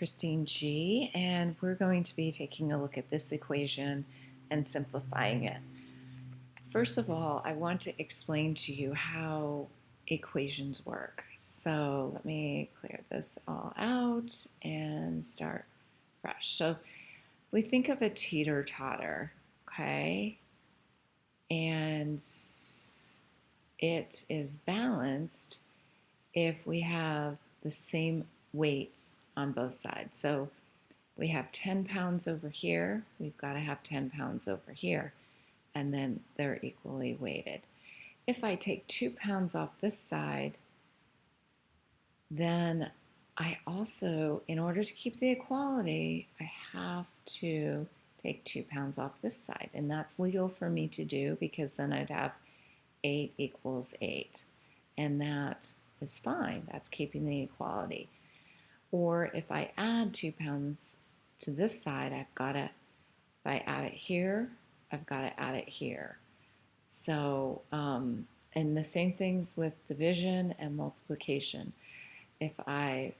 Christine G, and we're going to be taking a look at this equation and simplifying it. First of all, I want to explain to you how equations work. So let me clear this all out and start fresh. So we think of a teeter-totter, okay? And it is balanced if we have the same weights on both sides. So we have 10 pounds over here, we've got to have 10 pounds over here, and then they're equally weighted. If I take 2 pounds off this side, then I also, in order to keep the equality, I have to take 2 pounds off this side, and that's legal for me to do because then I'd have 8 equals 8, and that is fine. That's keeping the equality. Or if I add 2 pounds to this side, if I add it here, I've got to add it here. So, and the same things with division and multiplication. If I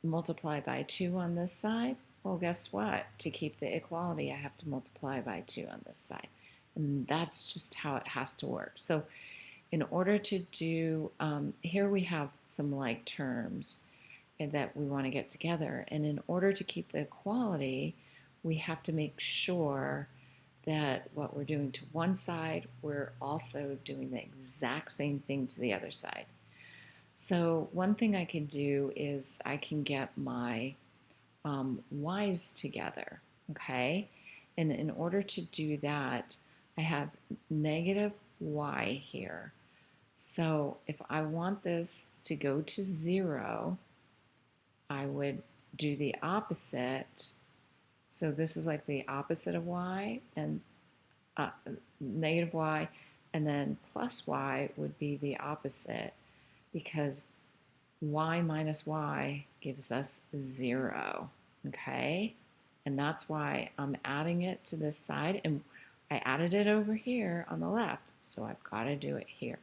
multiply by 2 on this side, well, guess what? To keep the equality, I have to multiply by 2 on this side. And that's just how it has to work. So in order to do, here we have some like terms that we want to get together. And in order to keep the equality, we have to make sure that what we're doing to one side, we're also doing the exact same thing to the other side. So one thing I can do is I can get my y's together, okay? And in order to do that, I have negative y here. So if I want this to go to 0, I would do the opposite. So this is like the opposite of y, and negative y, and then plus y would be the opposite because y minus y gives us 0, okay? And that's why I'm adding it to this side, and I added it over here on the left, so I've got to do it here.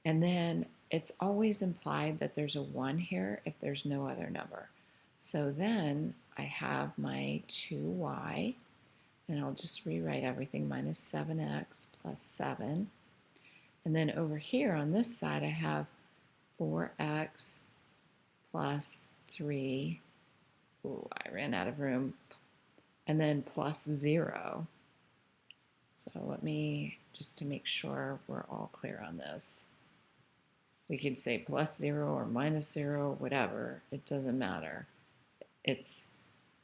And then it's always implied that there's a 1 here if there's no other number. So then I have my 2y, and I'll just rewrite everything minus 7x plus 7. And then over here on this side, I have 4x plus 3. Ooh, I ran out of room. And then plus 0. So let me, just to make sure we're all clear on this. We could say plus 0 or minus 0, whatever. It doesn't matter. It's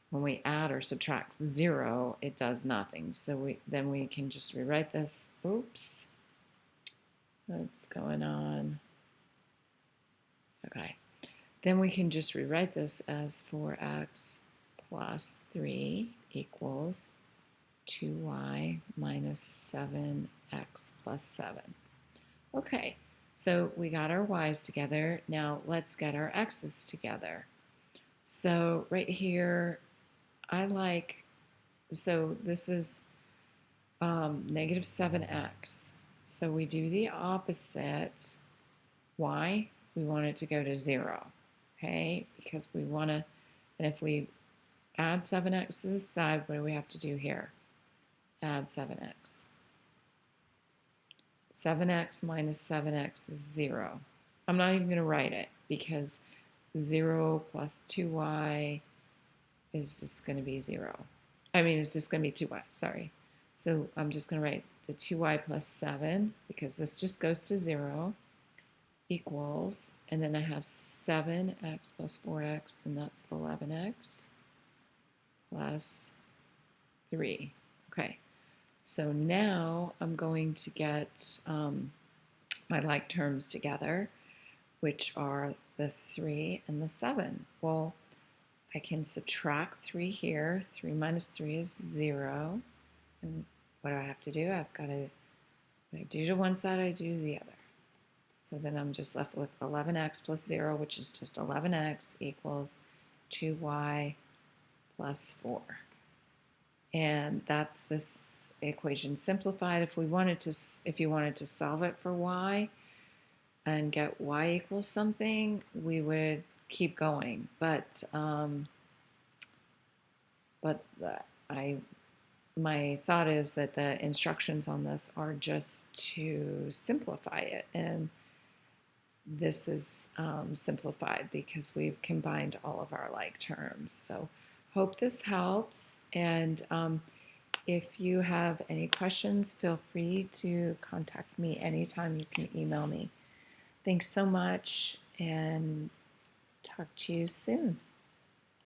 when we add or subtract 0, it does nothing. So then we can just rewrite this. Oops. What's going on? Okay. Then we can just rewrite this as 4x plus 3 equals 2y minus 7x plus 7. Okay, so we got our y's together. Now let's get our x's together. So right here, so this is negative 7x. So we do the opposite. Why? We want it to go to 0, okay? Because we want to, and if we add 7x to the side, what do we have to do here? Add 7x. 7x minus 7x is 0. I'm not even going to write it because 0 plus 2y is just going to be 0. I mean, it's just going to be 2y, sorry. So I'm just going to write the 2y plus 7 because this just goes to 0 equals, and then I have 7x plus 4x, and that's 11x plus 3. Okay, so now I'm going to get my like terms together, which are the 3 and the 7. Well, I can subtract 3 here. 3 minus 3 is 0. And what do I have to do? I've got to, what I do to one side, I do the other. So then I'm just left with 11x plus 0, which is just 11x equals 2y plus 4. And that's this equation simplified. If you wanted to solve it for y and get y equals something, we would keep going, but I my thought is that the instructions on this are just to simplify it, and this is simplified because we've combined all of our like terms. So hope this helps, and if you have any questions, feel free to contact me anytime. You can email me. Thanks so much, and talk to you soon.